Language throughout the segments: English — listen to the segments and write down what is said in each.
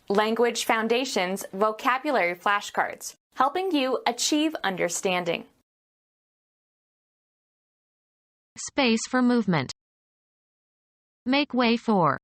Language Foundations Vocabulary Flashcards, helping you achieve understanding. Space for movement. Make way for.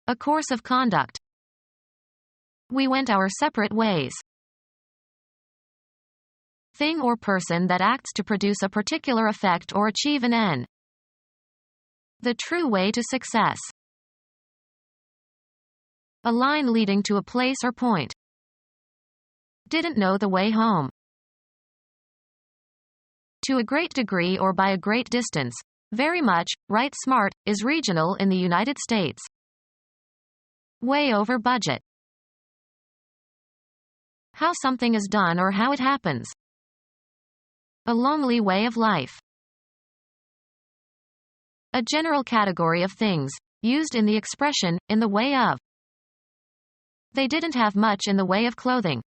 A course of conduct. We went our separate ways. Thing or person that acts to produce a particular effect or achieve an end. The true way to success. A line leading to a place or point. Didn't know the way home. To a great degree or by a great distance. Very much, right. Smart, is regional in the United States. Way over budget. How something is done or how it happens. A lonely way of life. A general category of things, used in the expression, in the way of. They didn't have much in the way of clothing.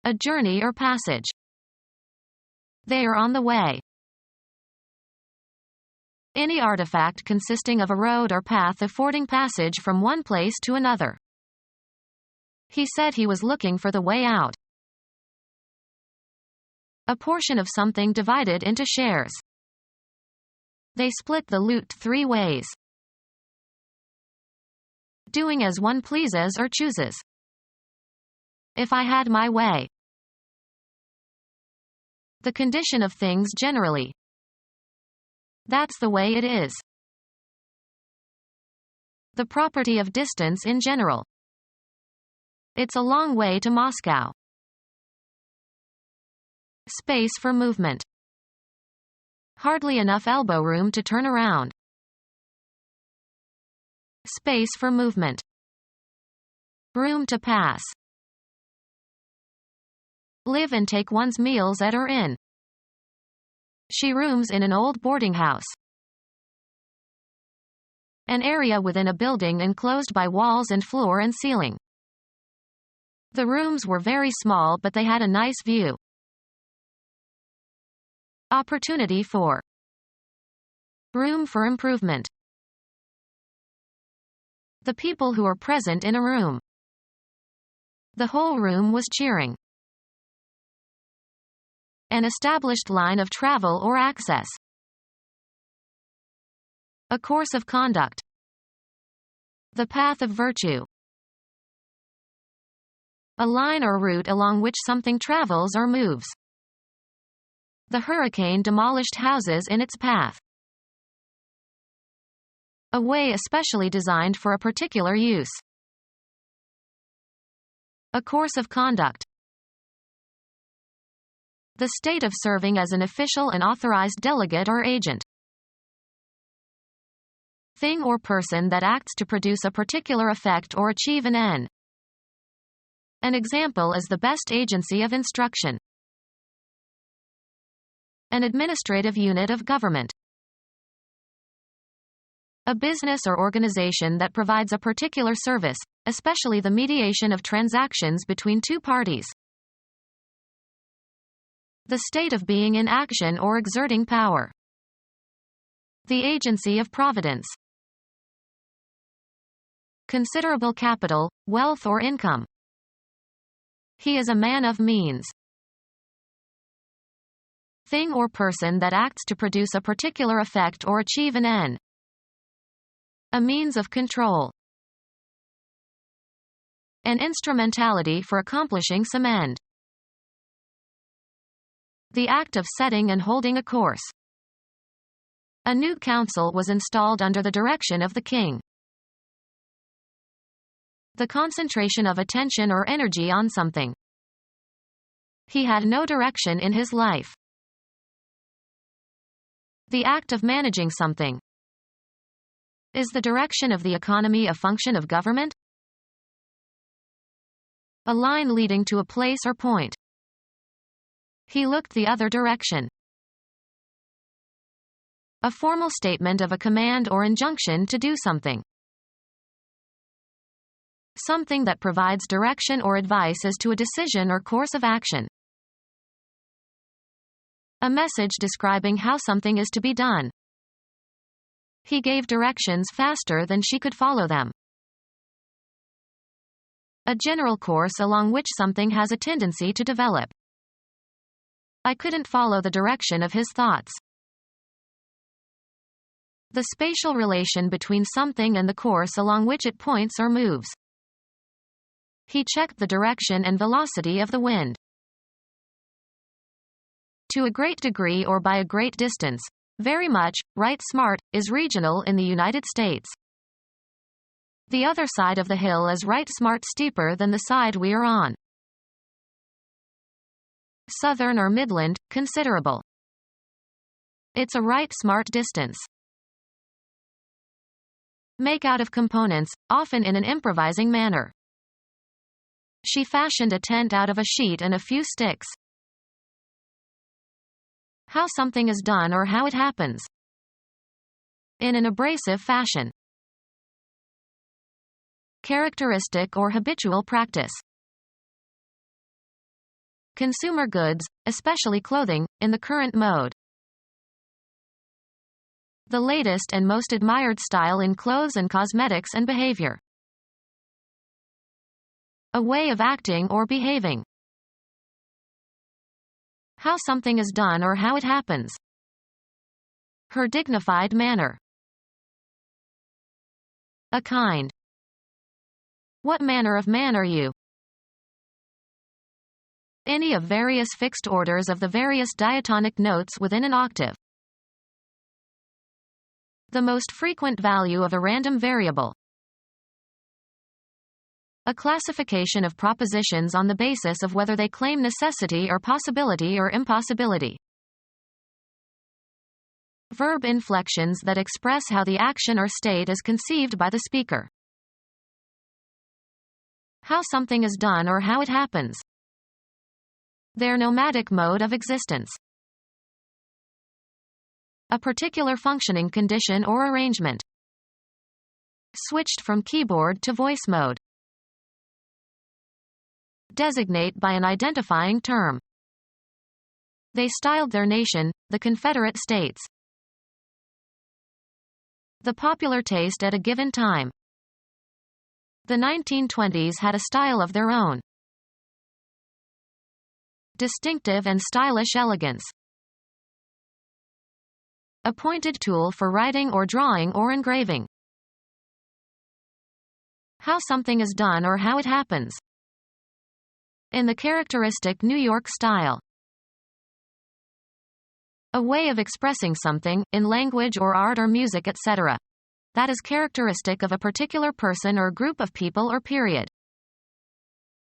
A journey or passage. They are on the way. Any artifact consisting of a road or path affording passage from one place to another. He said he was looking for the way out. A portion of something divided into shares. They split the loot 3 ways. Doing as one pleases or chooses. If I had my way. The condition of things generally. That's the way it is. The property of distance in general. It's a long way to Moscow. Space for movement. Hardly enough elbow room to turn around. Space for movement. Room to pass. Live and take one's meals at or in. She rooms in an old boarding house. An area within a building enclosed by walls and floor and ceiling. The rooms were very small but they had a nice view. Opportunity for. Room for improvement. The people who were present in a room. The whole room was cheering. An established line of travel or access. A course of conduct. The path of virtue. A line or route along which something travels or moves. The hurricane demolished houses in its path. A way especially designed for a particular use. A course of conduct. The state of serving as an official and authorized delegate or agent. Thing or person that acts to produce a particular effect or achieve an end. An example is the best agency of instruction. An administrative unit of government. A business or organization that provides a particular service, especially the mediation of transactions between 2 parties. The state of being in action or exerting power. The agency of providence. Considerable capital, wealth or income. He is a man of means. Thing or person that acts to produce a particular effect or achieve an end. A means of control. An instrumentality for accomplishing some end. The act of setting and holding a course. A new council was installed under the direction of the king. The concentration of attention or energy on something. He had no direction in his life. The act of managing something. Is the direction of the economy a function of government? A line leading to a place or point. He looked the other direction. A formal statement of a command or injunction to do something. Something that provides direction or advice as to a decision or course of action. A message describing how something is to be done. He gave directions faster than she could follow them. A general course along which something has a tendency to develop. I couldn't follow the direction of his thoughts. The spatial relation between something and the course along which it points or moves. He checked the direction and velocity of the wind. To a great degree or by a great distance, very much, right smart, is regional in the United States. The other side of the hill is right smart steeper than the side we are on. Southern or Midland, considerable. It's a right smart distance. Make out of components, often in an improvising manner. She fashioned a tent out of a sheet and a few sticks. How something is done or how it happens. In an abrasive fashion. Characteristic or habitual practice. Consumer goods, especially clothing, in the current mode. The latest and most admired style in clothes and cosmetics and behavior. A way of acting or behaving. How something is done or how it happens. Her dignified manner. A kind. What manner of man are you? Any of various fixed orders of the various diatonic notes within an octave. The most frequent value of a random variable. A classification of propositions on the basis of whether they claim necessity or possibility or impossibility. Verb inflections that express how the action or state is conceived by the speaker. How something is done or how it happens. Their nomadic mode of existence. A particular functioning condition or arrangement. Switched from keyboard to voice mode. Designate by an identifying term. They styled their nation, the Confederate States. The popular taste at a given time. The 1920s had a style of their own. Distinctive and stylish elegance. A pointed tool for writing or drawing or engraving. How something is done or how it happens. In the characteristic New York style. A way of expressing something, in language or art or music etc. that is characteristic of a particular person or group of people or period.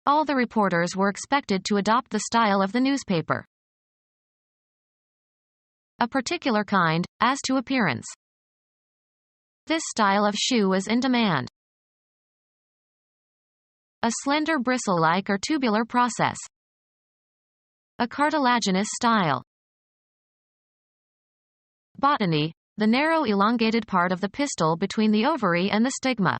All the reporters were expected to adopt the style of the newspaper. A particular kind, as to appearance. This style of shoe is in demand. A slender bristle-like or tubular process. A cartilaginous style. Botany, the narrow elongated part of the pistil between the ovary and the stigma.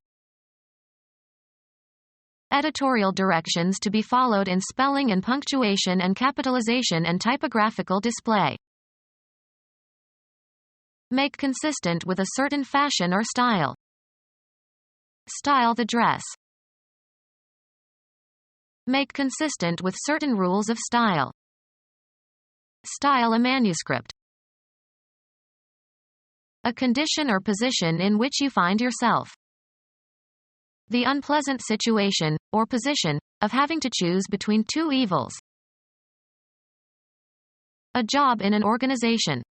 Editorial directions to be followed in spelling and punctuation and capitalization and typographical display. Make consistent with a certain fashion or style. Style the dress. Make consistent with certain rules of style. Style a manuscript. A condition or position in which you find yourself. The unpleasant situation, or position, of having to choose between two evils. A job in an organization.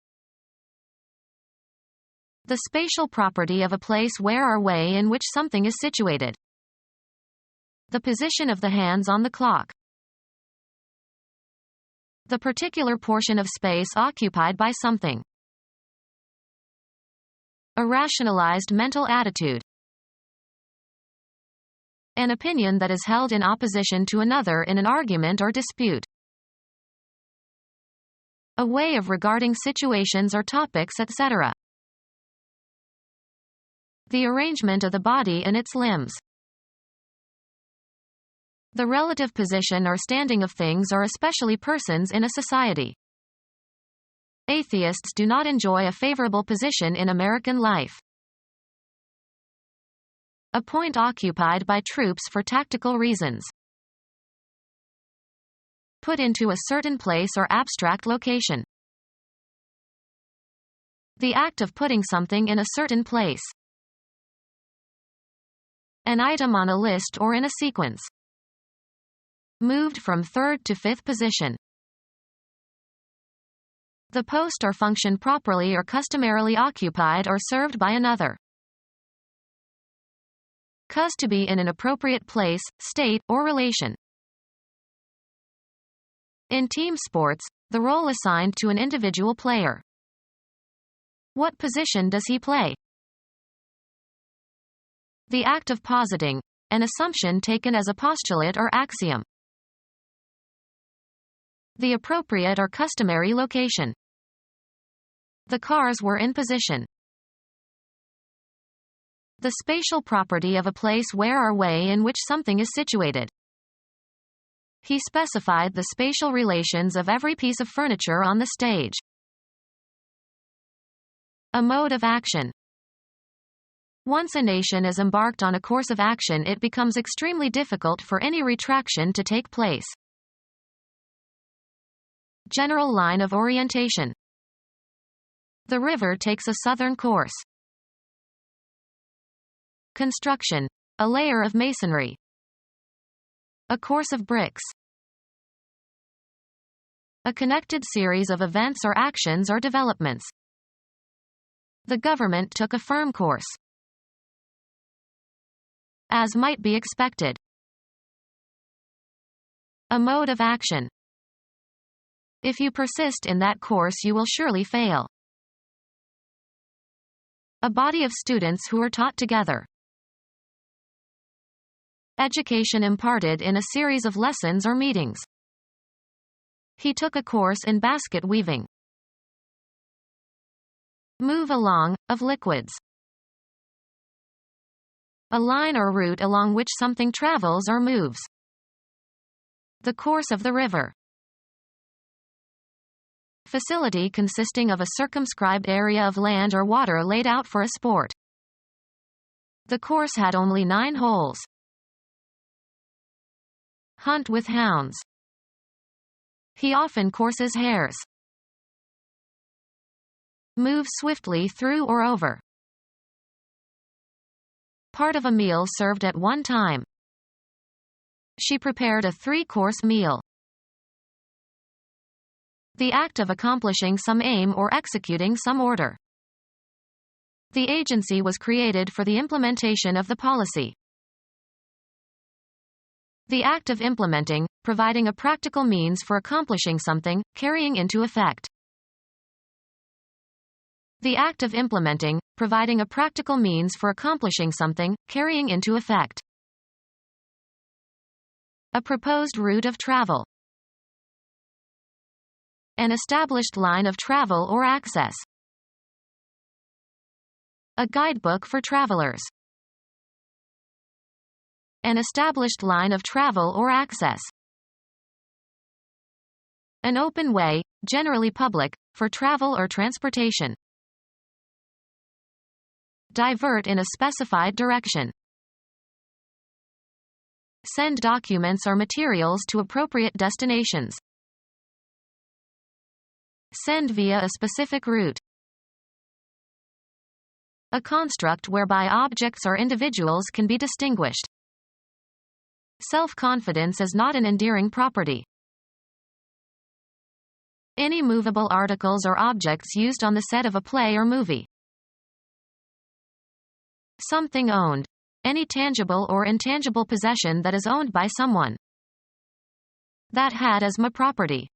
The spatial property of a place where or way in which something is situated. The position of the hands on the clock. The particular portion of space occupied by something. A rationalized mental attitude. An opinion that is held in opposition to another in an argument or dispute. A way of regarding situations or topics etc. The arrangement of the body and its limbs. The relative position or standing of things or especially persons in a society. Atheists do not enjoy a favorable position in American life. A point occupied by troops for tactical reasons. Put into a certain place or abstract location. The act of putting something in a certain place. An item on a list or in a sequence. Moved from third to fifth position. The post or function properly or customarily occupied or served by another. Cause to be in an appropriate place, state, or relation. In team sports, the role assigned to an individual player. What position does he play? The act of positing, an assumption taken as a postulate or axiom. The appropriate or customary location. The cars were in position. The spatial property of a place where or way in which something is situated. He specified the spatial relations of every piece of furniture on the stage. A mode of action. Once a nation is embarked on a course of action, it becomes extremely difficult for any retraction to take place. General line of orientation. The river takes a southern course. Construction. A layer of masonry. A course of bricks. A connected series of events or actions or developments. The government took a firm course. As might be expected. A mode of action. If you persist in that course, you will surely fail. A body of students who are taught together. Education imparted in a series of lessons or meetings. He took a course in basket weaving. Move along, of liquids. A line or route along which something travels or moves. The course of the river. Facility consisting of a circumscribed area of land or water laid out for a sport. The course had only 9 holes. Hunt with hounds. He often courses hares. Move swiftly through or over. Part of a meal served at one time. She prepared a 3-course meal. The act of accomplishing some aim or executing some order. The agency was created for the implementation of the policy. The act of implementing, providing a practical means for accomplishing something, carrying into effect. The act of implementing, providing a practical means for accomplishing something, carrying into effect. A proposed route of travel. An established line of travel or access. A guidebook for travelers. An established line of travel or access. An open way, generally public, for travel or transportation. Divert in a specified direction. Send documents or materials to appropriate destinations. Send via a specific route. A construct whereby objects or individuals can be distinguished. Self-confidence is not an endearing property. Any movable articles or objects used on the set of a play or movie. Something owned. Any tangible or intangible possession that is owned by someone. That had as my property.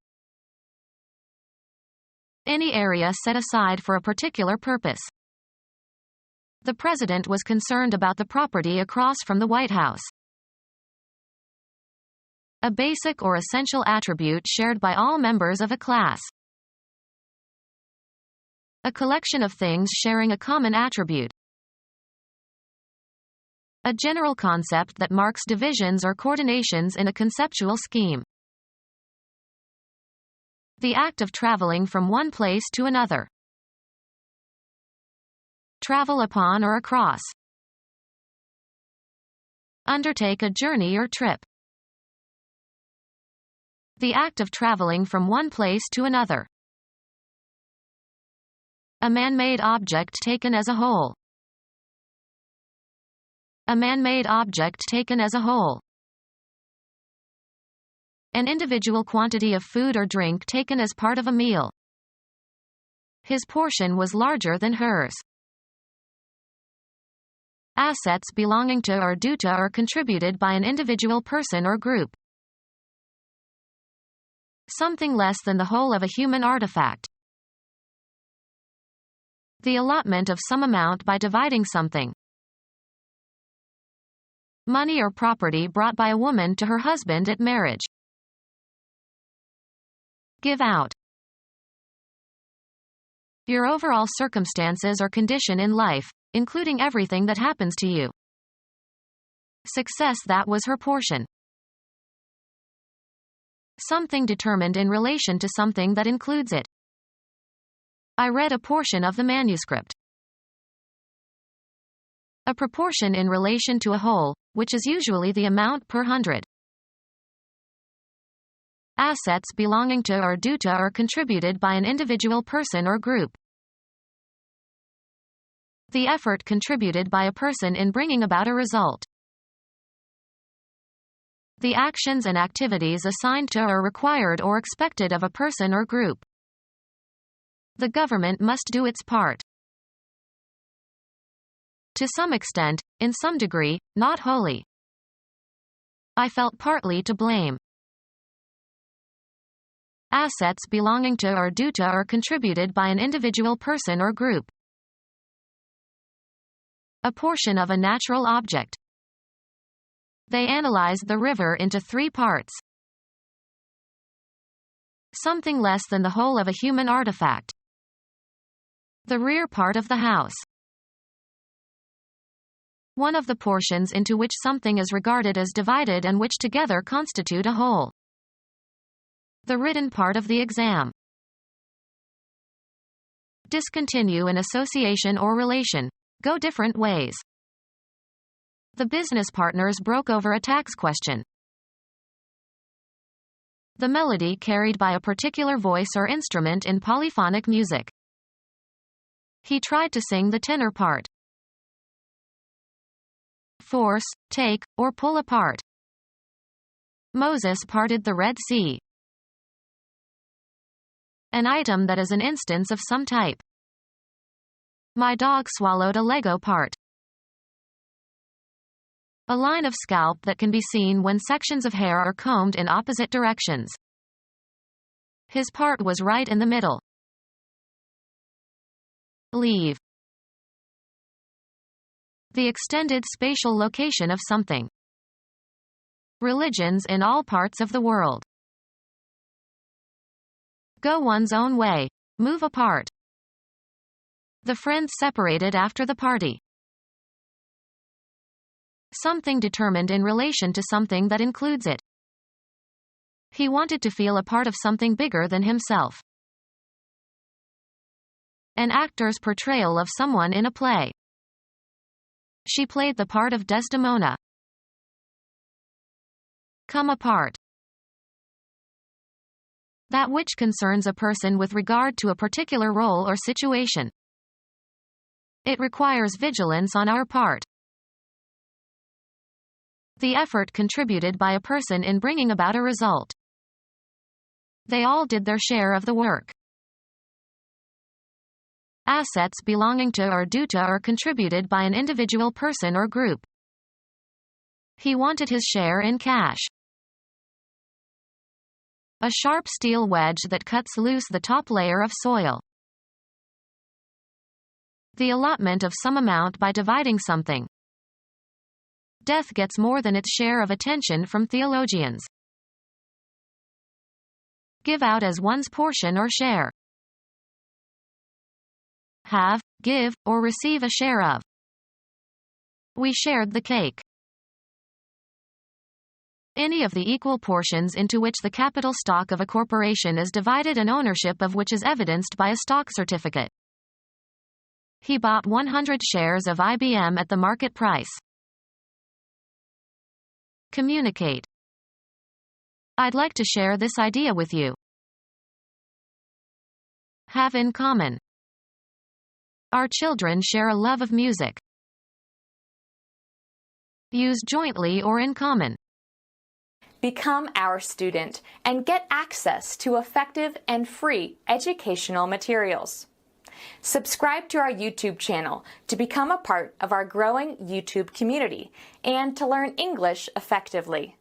Any area set aside for a particular purpose. The president was concerned about the property across from the White House. A basic or essential attribute shared by all members of a class. A collection of things sharing a common attribute. A general concept that marks divisions or coordinations in a conceptual scheme. The act of traveling from one place to another. Travel upon or across. Undertake a journey or trip. The act of traveling from one place to another. A man-made object taken as a whole. A man-made object taken as a whole. An individual quantity of food or drink taken as part of a meal. His portion was larger than hers. Assets belonging to or due to or contributed by an individual person or group. Something less than the whole of a human artifact. The allotment of some amount by dividing something. Money or property brought by a woman to her husband at marriage. Give out. Your overall circumstances or condition in life, including everything that happens to you. Success that was her portion. Something determined in relation to something that includes it. I read a portion of the manuscript. A proportion in relation to a whole, which is usually the amount per 100. Assets belonging to or due to or contributed by an individual person or group. The effort contributed by a person in bringing about a result. The actions and activities assigned to or required or expected of a person or group. The government must do its part. To some extent, in some degree, not wholly. I felt partly to blame. Assets belonging to or due to or contributed by an individual person or group. A portion of a natural object. They analyzed the river into 3 parts. Something less than the whole of a human artifact. The rear part of the house. One of the portions into which something is regarded as divided and which together constitute a whole. The written part of the exam. Discontinue an association or relation. Go different ways. The business partners broke over a tax question. The melody carried by a particular voice or instrument in polyphonic music. He tried to sing the tenor part. Force, take, or pull apart. Moses parted the Red Sea. An item that is an instance of some type. My dog swallowed a Lego part. A line of scalp that can be seen when sections of hair are combed in opposite directions. His part was right in the middle. Leave. The extended spatial location of something. Religions in all parts of the world. Go one's own way. Move apart. The friends separated after the party. Something determined in relation to something that includes it. He wanted to feel a part of something bigger than himself. An actor's portrayal of someone in a play. She played the part of Desdemona. Come apart. That which concerns a person with regard to a particular role or situation. It requires vigilance on our part. The effort contributed by a person in bringing about a result. They all did their share of the work. Assets belonging to or due to or contributed by an individual person or group. He wanted his share in cash. A sharp steel wedge that cuts loose the top layer of soil. The allotment of some amount by dividing something. Death gets more than its share of attention from theologians. Give out as one's portion or share. Have, give, or receive a share of. We shared the cake. Any of the equal portions into which the capital stock of a corporation is divided and ownership of which is evidenced by a stock certificate. He bought 100 shares of IBM at the market price. Communicate. I'd like to share this idea with you. Have in common. Our children share a love of music. Use jointly or in common. Become our student and get access to effective and free educational materials. Subscribe to our YouTube channel to become a part of our growing YouTube community and to learn English effectively.